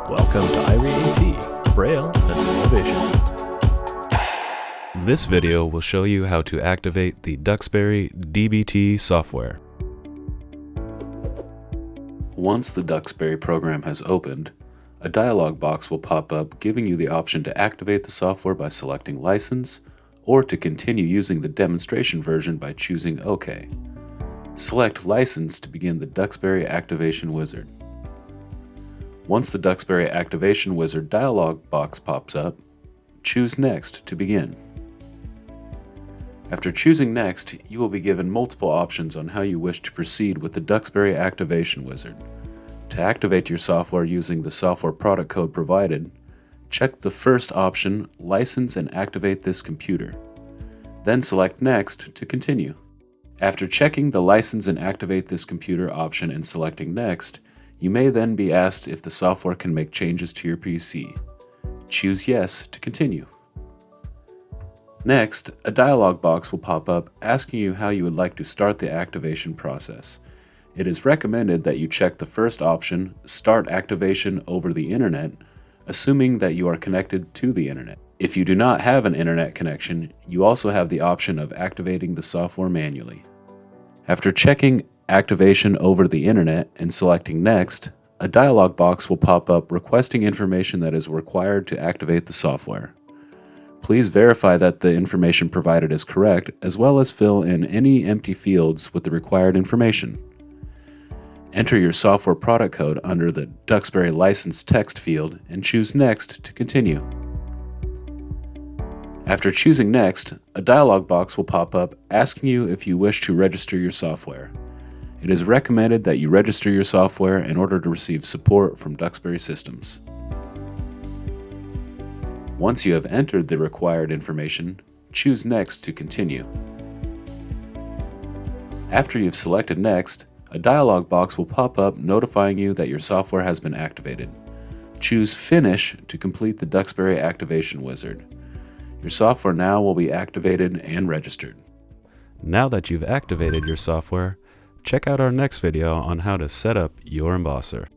Welcome to Irie-AT, Braille Embossers. This video will show you how to activate the Duxbury DBT software. Once the Duxbury program has opened, a dialog box will pop up giving you the option to activate the software by selecting License, or to continue using the demonstration version by choosing OK. Select License to begin the Duxbury Activation Wizard. Once the Duxbury Activation Wizard dialog box pops up, choose Next to begin. After choosing Next, you will be given multiple options on how you wish to proceed with the Duxbury Activation Wizard. To activate your software using the software product code provided, check the first option, License and activate this computer. Then select Next to continue. After checking the License and activate this computer option and selecting Next, you may then be asked if the software can make changes to your PC. Choose Yes to continue. Next, a dialog box will pop up asking you how you would like to start the activation process. It is recommended that you check the first option, Start Activation over the Internet, assuming that you are connected to the Internet. If you do not have an Internet connection, you also have the option of activating the software manually. After checking Activation over the Internet and selecting Next, a dialog box will pop up requesting information that is required to activate the software. Please verify that the information provided is correct, as well as fill in any empty fields with the required information. Enter your software product code under the Duxbury License text field and choose Next to continue. After choosing Next, a dialog box will pop up asking you if you wish to register your software. It is recommended that you register your software in order to receive support from Duxbury systems. Once you have entered the required information, choose Next to continue. After you've selected Next, a dialog box will pop up notifying you that your software has been activated. Choose Finish to complete the Duxbury Activation Wizard. Your software now will be activated and registered. Now that you've activated your software, check out our next video on how to set up your embosser.